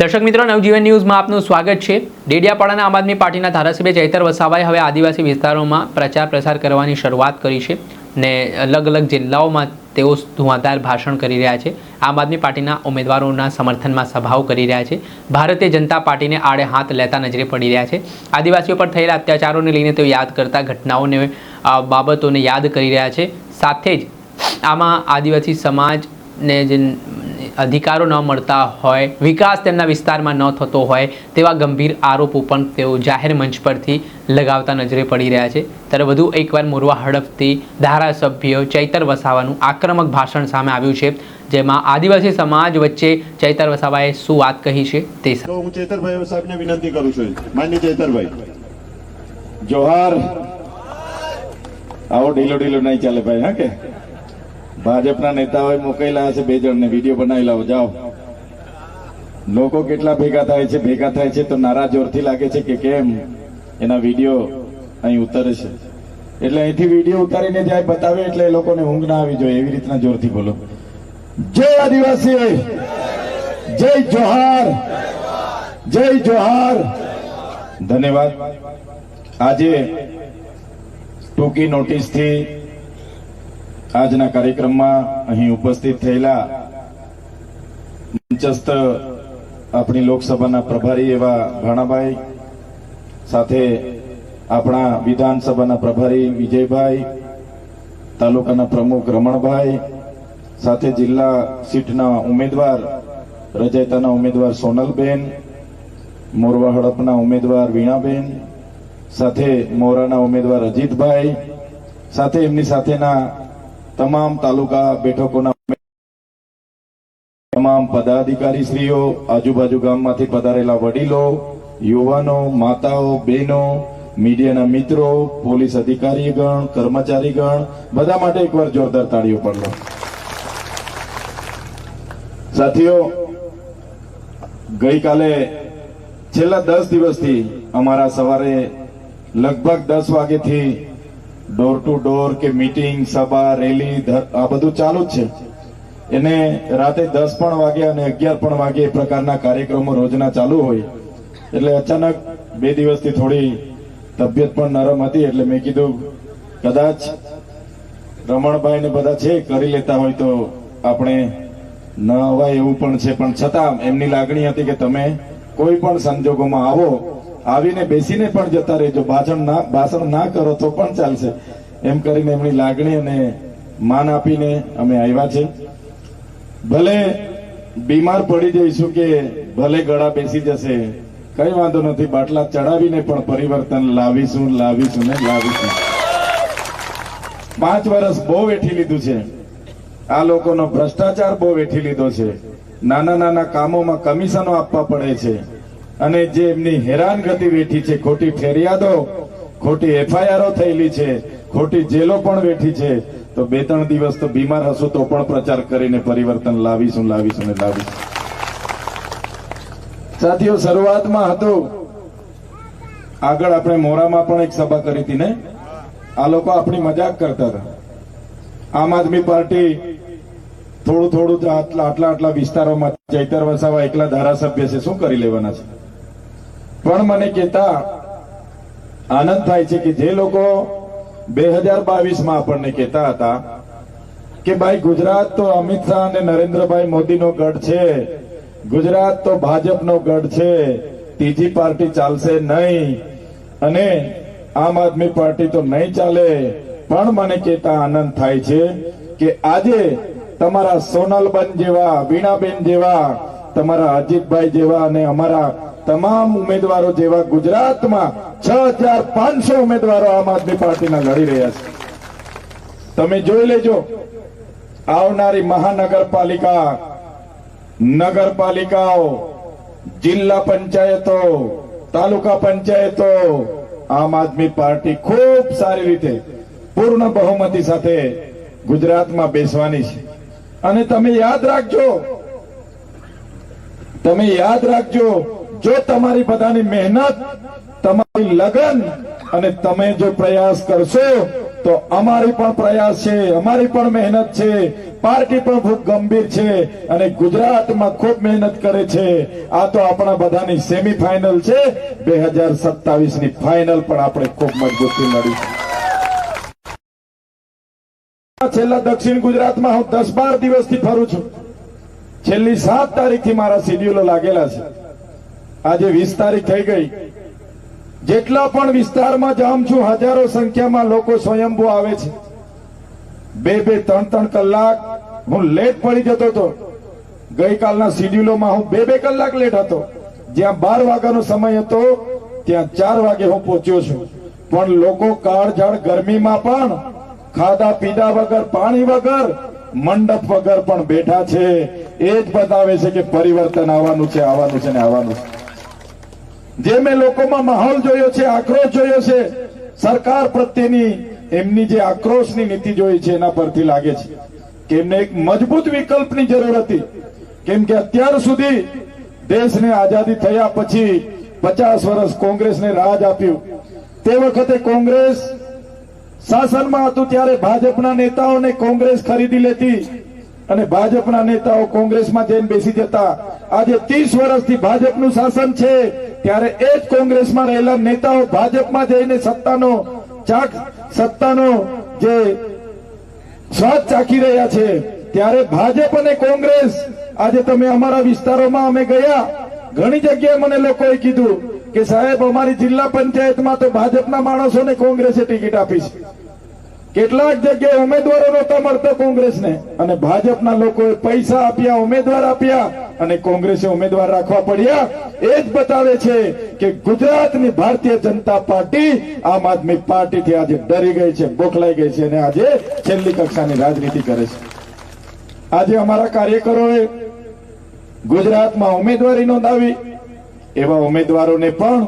દર્શક મિત્રો, નવજીવન ન્યૂઝમાં આપનું સ્વાગત છે। ડેડિયાપાડાના આમ આદમી પાર્ટીના ધારાસભ્ય ચૈતર વસાવાએ હવે આદિવાસી વિસ્તારોમાં પ્રચાર પ્રસાર કરવાની શરૂઆત કરી છે ને અલગ અલગ જિલ્લાઓમાં તેઓ ધુઆધાર ભાષણ કરી રહ્યા છે। આમ આદમી પાર્ટીના ઉમેદવારોના સમર્થનમાં સભાઓ કરી રહ્યા છે। ભારતીય જનતા પાર્ટીને આડે હાથ લેતા નજરે પડી રહ્યા છે। આદિવાસીઓ પર થયેલા અત્યાચારોને લઈને તેઓ યાદ કરતા ઘટનાઓને બાબતોને યાદ કરી રહ્યા છે। સાથે જ આમાં આદિવાસી સમાજને જે અધિકારો ન મળતા હોય, વિકાસ તેમના વિસ્તારમાં ન થતો હોય તેવા ગંભીર આરોપો પણ તેઓ જાહેર મંચ પરથી લગાવતા નજરે પડી રહ્યા છે। ત્યારે વધુ એકવાર મોરવા હડફથી ધારાસભ્ય ચૈતર વસાવાનું આક્રમક ભાષણ સામે આવ્યું છે, જેમાં આદિવાસી સમાજ વચ્ચે ચૈતર વસાવાએ શું વાત કહી છે તે હું ચૈતરભાઈ સાહેબને વિનંતી કરું છું। માનનીય ચૈતરભાઈ, જોહાર। આવો ઢીલો ઢીલો નહીં ચાલે ભાઈ, હા કે ભાજપના નેતાઓએ મોકલેલા હશે 2 જણને, વિડીયો બનાવી લાવો, જાઓ। લોકો કેટલા ભેગા થાય છે તો નારા જોરથી લાગે છે કે કેમ એના વિડીયો અહીં ઉતરે છે, એટલે અહીંથી વિડીયો ઉતારીને જાય બતાવે એટલે એ લોકોને ઊંઘ ના આવી જોઈએ, એવી રીતના જોરથી બોલો। જય આદિવાસી, જય જોહાર, જય જોહાર। ધન્યવાદ। આજે ટૂંકી નોટિસથી આજના કાર્યક્રમમાં અહીં ઉપસ્થિત થયેલા મંચસ્થ આપણી લોકસભાના પ્રભારી એવા ભાણાભાઈ, સાથે આપણા વિધાનસભાના પ્રભારી વિજયભાઈ, તાલુકાના પ્રમુખ રમણભાઈ, સાથે જિલ્લા સીટના ઉમેદવાર રજયતાના ઉમેદવાર સોનલબેન, મોરવા હડપના ઉમેદવાર વીણાબેન, સાથે મોરાના ઉમેદવાર અજીતભાઈ, સાથે એમની સાથેના તમામ તાલુકા બેઠકોના તમામ પદાધિકારી શ્રીઓ, આજુબાજુ ગામમાંથી પધારેલા વડીલો, યુવાનો, માતાઓ, બહેનો, મીડિયાના મિત્રો, પોલીસ અધિકારીગણ, કર્મચારીગણ, બધા માટે એકવાર જોરદાર તાળીઓ પાડો। સાથીઓ, ગઈકાલે છેલ્લા 10 દિવસથી અમારા સવારે લગભગ 10 વાગ્યાથી ડોર ટુ ડોર કે મીટિંગ, સભા, રેલી આ બધું ચાલુ જ છે। એને રાતે 10 પણ વાગે અને 11 પણ વાગે એ પ્રકારના કાર્યક્રમો રોજના ચાલુ હોય, એટલે અચાનક 2 દિવસથી થોડી તબિયત પણ નરમ હતી, એટલે મેં કીધું કદાચ રમણભાઈ ને બધા છે કરી લેતા હોય તો આપણે ન અવાય એવું પણ છે, પણ છતાં એમની લાગણી હતી કે તમે કોઈ પણ સંજોગોમાં આવો, આવીને બેસીને પણ જતા રહેજો, ભાષણ ના કરો તો પણ ચાલશે, એમ કરીને એમની લાગણી અને માન આપીને અમે આવ્યા છે। ભલે બીમાર પડી જઈશું કે ભલે ગળા બેસી જશે, કઈ વાંધો નથી, બાટલા ચડાવીને પણ પરિવર્તન લાવીશું ને લાવીશું। 5 વર્ષ બહુ વેઠી લીધું છે આ લોકોનો, ભ્રષ્ટાચાર બહુ વેઠી લીધો છે, નાના નાના કામોમાં કમિશનો આપવા પડે છે, અને જે એમની હેરાનગતિ વેઠી છે, ખોટી ફરિયાદો, ખોટી એફઆઈઆરો થયેલી છે, ખોટી જેલો પણ વેઠી છે, તો 2-3 દિવસ તો બીમાર હશો તો પણ પ્રચાર કરીને પરિવર્તન લાવીશું ને લાવીશું। સાથીઓ, શરૂઆતમાં હતું, આગળ આપણે મોરામાં પણ એક સભા કરી હતી ને, આ લોકો આપણી મજાક કરતા હતા। આમ આદમી પાર્ટી થોડું આટલા વિસ્તારોમાં ચૈતર વસાવા એકલા ધારાસભ્ય છે, શું કરી લેવાના છે? પણ મને કહેતા આનંદ થાય છે કે જે લોકો 2022માં આપણને કહેતા હતા કે ભાઈ ગુજરાત તો અમિત શાહ અને નરેન્દ્રભાઈ મોદીનો ગઢ છે, ગુજરાત તો ભાજપનો ગઢ છે, ત્રીજી પાર્ટી ચાલશે નહીં અને આમ આદમી પાર્ટી તો નહીં ચાલે, પણ મને કહેતા આનંદ થાય છે કે આજે તમારા સોનલબેન જેવા, વીણાબેન જેવા, તમારા અજીતભાઈ જેવા અને અમારા તમામ ઉમેદવારો જેવા ગુજરાતમાં 6500 ઉમેદવારો આમ આદમી પાર્ટીના લડી રહ્યા છે। તમે જોઈ લેજો, આવનારી મહાનગરપાલિકા, નગરપાલિકાઓ, જિલ્લા પંચાયતો, તાલુકા પંચાયતો આમ આદમી પાર્ટી ખૂબ સારી રીતે પૂર્ણ બહુમતી સાથે ગુજરાતમાં બેસવાની છે। અને તમે યાદ રાખજો, જો તમારી બધાની મહેનત, તમારી લગન અને તમે જો પ્રયાસ કરશો તો અમારી પણ પ્રયાસ છે, અમારી પણ મહેનત છે, પાર્ટી પણ ખૂબ ગંભીર છે અને ગુજરાતમાં ખૂબ મહેનત કરે છે. આ તો આપણા બધાની સેમીફાઇનલ છે. 2027 ની ફાઇનલ પણ આપણે ખૂબ મજબૂતી લડીશું. છેલ્લા દક્ષિણ ગુજરાતમાં હું 10-12 દિવસથી ફરું છું. છેલ્લી 7 તારીખથી મારા શેડ્યુલો લાગેલા છે. આજે 20 તારીખ થઈ ગઈ. જેટલા પણ વિસ્તારમાં જાઉં છું હજારો સંખ્યામાં લોકો સ્વયંભૂ આવે છે. 2-3 કલાક હું લેટ પડી જતો હતો. ગઈકાલના શેડ્યુલોમાં હું 2 કલાક લેટ હતો. જ્યાં 12 વાગ્યાનો સમય હતો ત્યાં 4 વાગે હું પહોંચ્યો છું. પણ લોકો કાળઝાળ ગરમીમાં પણ ખાધા પીધા વગર, પાણી વગર, મંડપ વગર પણ બેઠા છે. એ જ બતાવે છે કે પરિવર્તન આવવાનું છે, આવવાનું છે ને આવવાનું છે. જે મેં લોકોમાં માહોલ જોયો છે, આક્રોશ જોયો છે, સરકાર પ્રત્યેની એમની જે આક્રોશની નીતિ જોઈ છે એના પરથી લાગે છે કે એમને એક મજબૂત વિકલ્પની જરૂર હતી. કેમ કે અત્યાર સુધી દેશને આઝાદી થયા પછી 50 વર્ષ કોંગ્રેસને રાજ આપ્યું. તે વખતે કોંગ્રેસ શાસનમાં હતું ત્યારે ભાજપના નેતાઓને કોંગ્રેસ ખરીદી લેતી અને ભાજપના નેતાઓ કોંગ્રેસમાં જઈને બેસી જતા. આજે 30 વર્ષથી ભાજપનું શાસન છે ત્યારે એ જ કોંગ્રેસમાં રહેલા નેતાઓ ભાજપમાં જઈને સત્તાનો જે સ્વાદ ચાખી રહ્યા છે. ત્યારે ભાજપ અને કોંગ્રેસ, આજે તમે અમારા વિસ્તારોમાં અમે ગયા, ઘણી જગ્યાએ મને લોકોએ કીધું કે સાહેબ અમારી જિલ્લા પંચાયતમાં તો ભાજપના માણસોને કોંગ્રેસે ટિકિટ આપી છે. કેટલાક જગ્યાએ ઉમેદવારો નહોતા મળતા કોંગ્રેસને અને ભાજપના લોકોએ પૈસા આપ્યા, ઉમેદવાર આપ્યા અને કોંગ્રેસે ઉમેદવાર રાખવા પડ્યા. એ જ બતાવે છે કે ગુજરાતની ભારતીય જનતા પાર્ટી આમ આદમી પાર્ટીથી આજે ડરી ગઈ છે, બોખલાઈ ગઈ છે અને આજે છેલ્લી કક્ષાની રાજનીતિ કરે છે. આજે અમારા કાર્યકરોએ ગુજરાતમાં ઉમેદવારી નોંધાવી. એવા ઉમેદવારોને પણ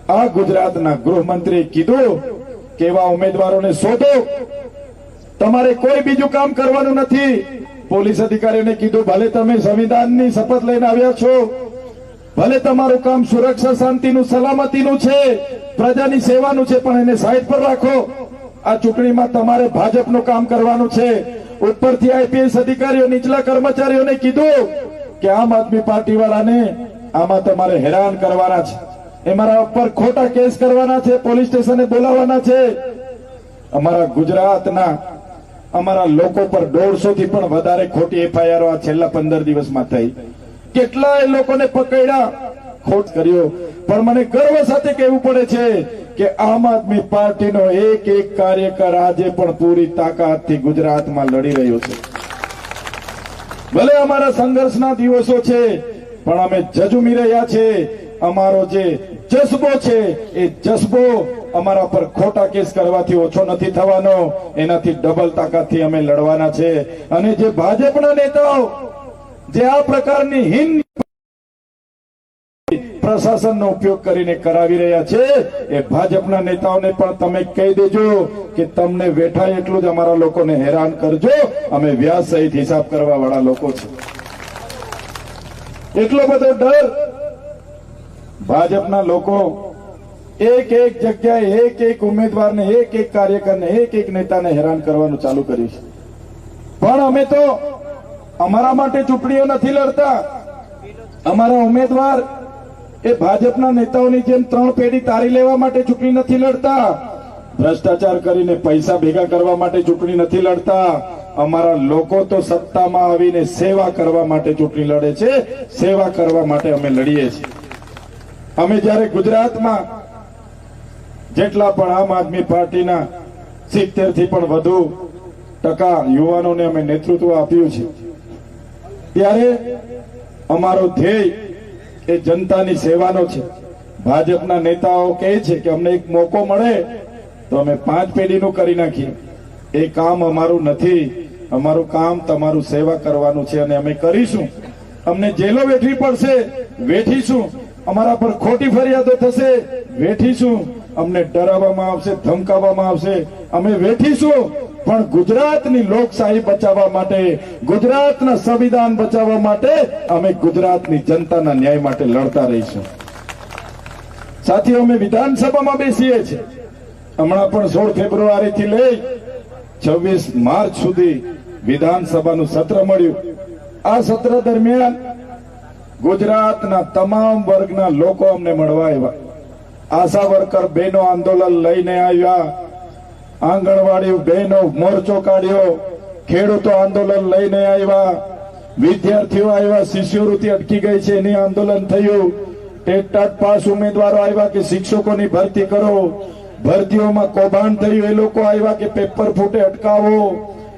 આ ગુજરાતના ગૃહમંત્રીએ કીધું કે એવા ઉમેદવારોને શોધો. તમારે કોઈ બીજું કામ કરવાનું નથી. પોલીસ અધિકારીઓને કીધું ભલે તમે સંવિધાનની શપથ લઈને આવ્યા છો, ભલે તમારું કામ સુરક્ષા, શાંતિનું, સલામતીનું છે, પ્રજાની સેવાનું છે, પણ એને સાઈડ પર રાખો. આ ચૂંટણીમાં તમારે ભાજપનું કામ કરવાનું છે. ઉપરથી આઈપીએસ અધિકારીઓ, નીચલા કર્મચારીઓને કીધું કે આમ આદમી પાર્ટી વાળાને આમાં તમારે હેરાન કરવાના છે, અમારા ઉપર ખોટા કેસ કરવાના છે, પોલીસ સ્ટેશને બોલાવવાના છે. અમારા ગુજરાતના અમારા લોકો પર 150 થી પણ વધારે ખોટી એફઆઈઆર આ છેલ્લા 15 દિવસમાં થઈ. કેટલાય લોકોને પકડ્યા, ખોટ કર્યો. પણ મને ગર્વ સાથે કહેવું પડે છે કે આમ આદમી પાર્ટીનો એક કાર્યકર આજે પણ પૂરી તાકાતથી ગુજરાતમાં લડી રહ્યો છે. ભલે અમારા સંઘર્ષના દિવસો છે પણ અમે ઝઝુમી રહ્યા છે. અમારો જે જજ્બો છે એ જજ્બો અમારા પર ખોટા કેસ કરવાથી ઓછો નથી થવાનો, એનાથી ડબલ તાકાતથી અમે લડવાના છે. અને જે ભાજપના નેતાઓ જે આ પ્રકારની હિન પ્રશાસનનો ઉપયોગ કરીને કરાવી રહ્યા છે, એ ભાજપના નેતાઓને પણ તમે કહી દેજો કે તમને વેઠાય એટલું જ અમારા લોકોને હેરાન કરજો. અમે વ્યાજ સહિત હિસાબ કરવા વાળા લોકો છે. એટલો બધો ડર ભાજપના લોકો એક જગ્યાએ એક ઉમેદવારને, એક કાર્યકરને, એક નેતાને હેરાન કરવાનું ચાલુ કર્યું છે. પણ અમે તો અમારા માટે ચૂંટણીઓ નથી લડતા. અમારા ઉમેદવાર એ ભાજપના નેતાઓની જેમ 3 પેઢી તારી લેવા માટે ચૂંટણી નથી લડતા. ભ્રષ્ટાચાર કરીને પૈસા ભેગા કરવા માટે ચૂંટણી નથી લડતા. અમારા લોકો તો સત્તામાં આવીને સેવા કરવા માટે ચૂંટણી લડે છે. સેવા કરવા માટે અમે લડીએ છીએ. અમે જ્યારે ગુજરાતમાં જેટલા પણ આમ આદમી પાર્ટીના 70 થી પણ વધુ ટકા યુવાનોને અમે નેતૃત્વ આપ્યું છે, ત્યારે અમારો ધ્યેય એ જનતાની સેવાનો છે. ભાજપના નેતાઓ કહે છે કે અમને એક મોકો મળે તો અમે 5 પેઢીનું કરી નાખીએ. એ કામ અમારું નથી. અમારું કામ તમારું સેવા કરવાનું છે અને અમે કરીશું. અમને જેલો વેઠવી પડશે, વેઠીશું. અમારા પર ખોટી ફરિયાદો થશે, વેઠીશું. અમને ડરાવવામાં આવશે, ધમકાવવામાં આવશે, અમે વેઠીશું. પણ ગુજરાતની લોકશાહી બચાવવા માટે, ગુજરાતના સંવિધાન બચાવવા માટે અમે ગુજરાતની જનતાના ન્યાય માટે લડતા રહીશું. સાથીઓ, અમે વિધાનસભામાં બેસીએ છીએ. હમણાં પણ 16 ફેબ્રુઆરીથી લઈ 26 માર્ચ સુધી વિધાનસભાનું સત્ર મળ્યું. આ સત્ર દરમિયાન ગુજરાતના તમામ વર્ગના લોકો અમને મળવા આવ્યા. આશા વર્કર બહેનો આંદોલન લઈને આવ્યા, આંગણવાડી બહેનો મોરચો કાઢ્યો, ખેડૂતો આંદોલન લઈને આવ્યા, વિદ્યાર્થીઓ આવ્યા, શિષ્યવૃત્તિ અટકી ગઈ છે એની આંદોલન થયું, ટેટ પાસ ઉમેદવારો આવ્યા કે શિક્ષકોની ભરતી કરો, ભરતીઓમાં કૌભાંડ થયું એ લોકો આવ્યા કે પેપર ફૂટે અટકાવો.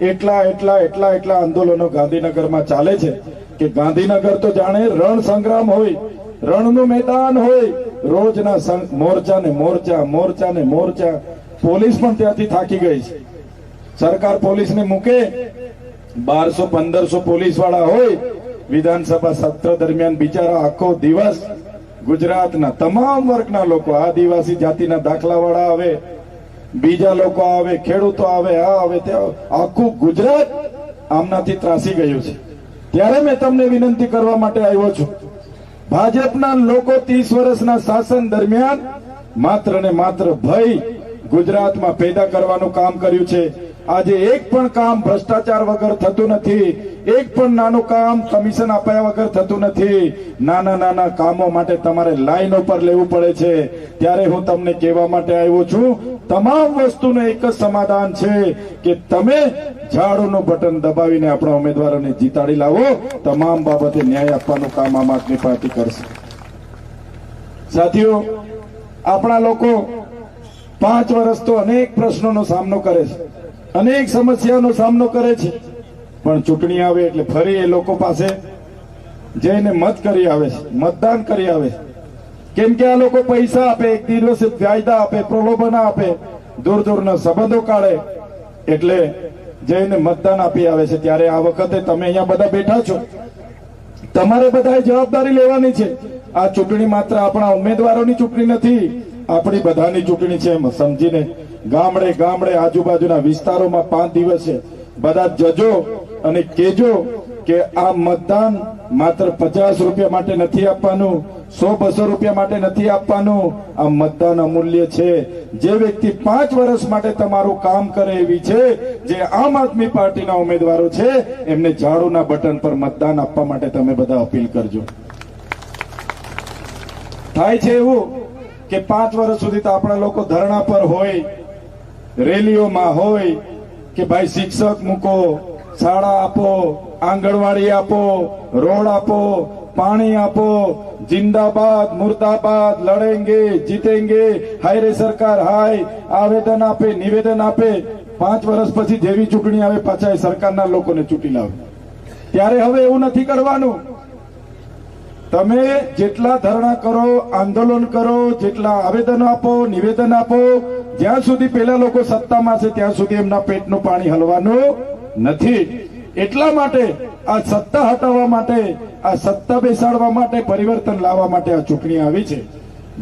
એટલા આંદોલનો ગાંધીનગરમાં ચાલે છે કે ગાંધીનગર તો જાણે રણ સંગ્રામ હોય, રણનું મેદાન હોય. રોજના મોરચા ને મોરચા. પોલીસ પણ ત્યાંથી થાકી ગઈ છે. સરકાર પોલીસને મૂકે, 1200-1500 પોલીસ વાળા હોય. વિધાનસભા સત્ર દરમિયાન બિચારા આખો દિવસ ગુજરાતના તમામ વર્ગના લોકો, આદિવાસી જાતિના દાખલા વાળા આવે, બીજા લોકો આવે, ખેડૂતો આવે, આ આવે, ત્યાં આખું ગુજરાત આમનાથી ત્રાસી ગયું છે. ત્યારે મેં તમને વિનંતી કરવા માટે આવ્યો છું. ભાજપના લોકો 30 વર્ષના શાસન દરમિયાન માત્ર ને માત્ર ભય ગુજરાતમાં પેદા કરવાનું કામ કર્યું છે. આજે એક પણ કામ ભ્રષ્ટાચાર વગર થતું નથી, એક પણ નાનું કામ કમિશન આપ્યા વગર થતું નથી. નાના કામો માટે તમારે લાઈન ઉપર લેવું પડે છે. ત્યારે હું તમને કહેવા માટે આવ્યો છું, તમામ વસ્તુનું એક જ સમાધાન છે કે તમે ઝાડુનું બટન દબાવીને આપણા ઉમેદવારોને જીતાડી લાવો. તમામ બાબતે ન્યાય આપવાનું કામ આમ આદમી પાર્ટી કરશે. સાથીઓ, આપણા લોકો 5 વર્ષ તો અનેક પ્રશ્નોનો સામનો કરે છે, અનેક સમસ્યાનો સામનો કરે છે, પણ ચૂંટણી આવે એટલે ફરી એ લોકો પાસે જઈને મત કરી આવે છે, મતદાન કરી આવે છે. કેમ કે આ લોકો પૈસા આપે, એક દિવસે વાયદા આપે, પ્રલોભન આપે, દૂરના સંબંધો કાઢે, એટલે જઈને મતદાન આપી આવે છે. ત્યારે આ વખતે તમે અહીંયા બધા બેઠા છો, તમારે બધાએ જવાબદારી લેવાની છે. આ ચૂંટણી માત્ર આપણા ઉમેદવારોની ચૂંટણી નથી, આપણી બધાની ચૂંટણી છે. એમ સમજીને ગામડે આજુબાજુના વિસ્તારોમાં 5 દિવસે બધા જજો અને કેજો કે આ મતદાન માત્ર 50 રૂપિયા માટે નથી આપવાનું, 100-200 રૂપિયા માટે નથી આપવાનું. આ મતદાન અમૂલ્ય છે. જે વ્યક્તિ 5 વર્ષ માટે તમારું કામ કરે એવી છે, જે આમ આદમી પાર્ટીના ઉમેદવારો છે, એમને ઝાડુના બટન પર મતદાન આપવા માટે તમે બધા અપીલ કરજો. થાય છે એવું કે 5 વર્ષ સુધી તો આપણા લોકો ધરણા પર હોય, રેલીઓમાં હોય કે ભાઈ શિક્ષક મૂકો, શાળા આપો, આંગણવાડી આપો, રોડ આપો, પાણી આપો, જિંદાબાદ મુર્દાબાદ, લડેંગે જીતેંગે, હાય રે સરકાર હાય, આવેદન આપે, નિવેદન આપે. 5 વર્ષ પછી જેવી ચૂંટણી આવે પાછા એ સરકારના લોકોને ચૂંટી લાવે. ત્યારે હવે એવું નથી કરવાનું. તમે જેટલા ધરણા કરો, આંદોલન કરો, જેટલા આવેદન આપો, નિવેદન આપો, જ્યાં સુધી પેલા લોકો સત્તામાં છે ત્યાં સુધી એમના પેટનું પાણી હલવાનું નથી. એટલા માટે આ સત્તા હટાવવા માટે, આ સત્તા બેસાડવા માટે, પરિવર્તન લાવવા માટે આ ચૂંટણી આવી છે.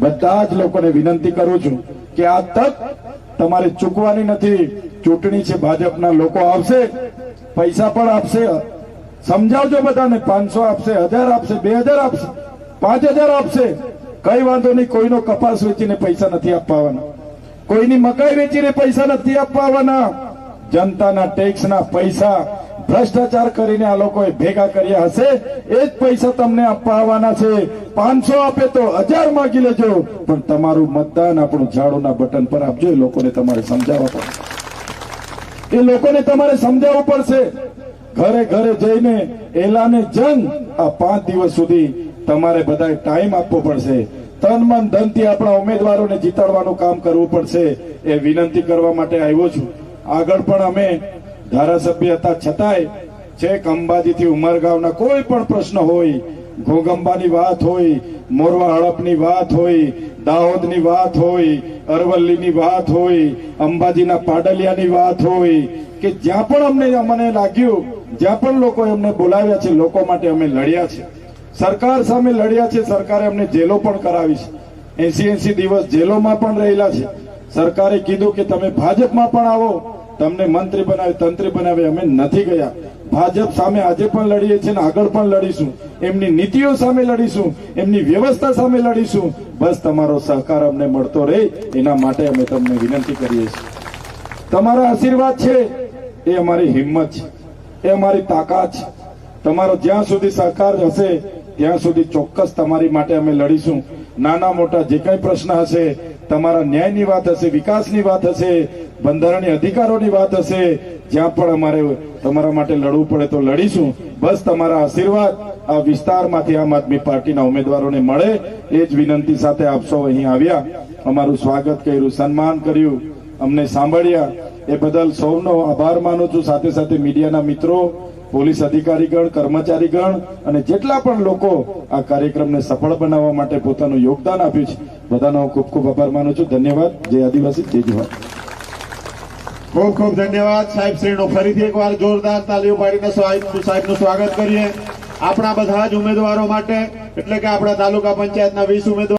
બધા જ લોકોને વિનંતી કરું છું કે આ તક તમારે ચૂકવાની નથી. ચૂંટણી છે, ભાજપના લોકો આવશે, પૈસા પણ આપશે. સમજાવજો બધાને. 500 આપશે, 1000 આપશે, 2000 આપશે, 5000 આપશે, કઈ વાંધો નહીં. કોઈનો કપાસ વેચીને પૈસા નથી આપવાના, કોઈની મકાઈ વેચીને પૈસા નથી આપવાના. જનતાના ટેક્સના પૈસા ભ્રષ્ટાચાર કરીને આ લોકોએ ભેગા કર્યા હશે, એ જ પૈસા તમને આપવાના છે. 500 આપે તો 1000 માંગી લેજો, પણ તમારું મતદાન આપણું ઝાડુના બટન પર આપજો. એ લોકોને તમારે સમજાવવા પડશે, એ લોકોને તમારે સમજાવવું પડશે. ઘરે ઘરે જઈને એલાને જંગ આ 5 દિવસ સુધી તમારે બધાએ ટાઈમ આપવો પડશે. તન મન ધનથી આપણા ઉમેદવારોને જીતાડવાનું કામ કરવું પડશે. એ વિનંતી કરવા માટે આવ્યો છું. આગળ પણ અમે ધારાસભ્ય હતા છતાંય છેક અંબાજીથી ઉમરગાંવના કોઈ પણ પ્રશ્ન હોય, ઘોગંબાની વાત હોય, મોરવા હડપની વાત હોય, દાહોદની વાત હોય, અરવલ્લીની વાત હોય, અંબાજીના પાડલિયાની વાત હોય, કે જ્યાં પણ અમને લાગ્યું, જ્યાં પણ લોકો એમને બોલાવ્યા છે, લોકો માટે અમે લડ્યા છે. સરકાર સામે લડ્યા છે. સરકારે અમને જેલો પણ કરાવી છે. 80 દિવસ જેલોમાં પણ રહેલા છે. સરકારે કીધું કે તમે ભાજપમાં પણ આવો, તમને મંત્રી બનાવે, તંત્રી બનાવે. અમે નથી ગયા. ભાજપ સામે આજે પણ લડીએ છીએ ને આગળ પણ લડીશું. એમની નીતિઓ સામે લડીશું, એમની વ્યવસ્થા સામે લડીશું. બસ તમારો સહકાર અમને મળતો રહે એના માટે અમે તમને વિનંતી કરીએ છીએ. તમારા આશીર્વાદ છે એ અમારી હિંમત છે. એ અમારી તાકાત છે. તમારો જ્યાં સુધી સહકાર હશે ત્યાં સુધી ચોક્કસ તમારી માટે અમે લડીશું. નાના મોટા જે કંઈ પ્રશ્ન હશે, તમારા ન્યાયની વાત હશે, વિકાસની વાત હશે, બંધારણીય અધિકારોની વાત હશે, જ્યાં પણ અમારે તમારા માટે લડવું પડે તો લડીશું. બસ તમારા આશીર્વાદ આ વિસ્તારમાંથી આમ આદમી પાર્ટીના ઉમેદવારોને મળે એ જ વિનંતી સાથે આપ સૌ અહીં આવ્યા, અમારું સ્વાગત કર્યું, સન્માન કર્યું, અમને સાંભળ્યા એ બદલ સૌનો આભાર માનું છું. સાથે સાથે મીડિયાના મિત્રો, પોલીસ અધિકારીગણ, કર્મચારીગણ અને જેટલા પણ લોકો આ કાર્યક્રમને સફળ બનાવવા માટે પોતાનું યોગદાન આપ્યું છે, બધાનો ખૂબ ખૂબ આભાર માનું છું. ધન્યવાદ. જય આદિવાસી, જય જવાહર. ખૂબ ખૂબ ધન્યવાદ સાહેબ શ્રીનો. ફરીથી એકવાર જોરદાર તાલીઓ પાડીને સાહેબનું સ્વાગત કરીએ. આપણા બધા જ ઉમેદવારો માટે, એટલે કે આપણા તાલુકા પંચાયતના 20 ઉમેદવાર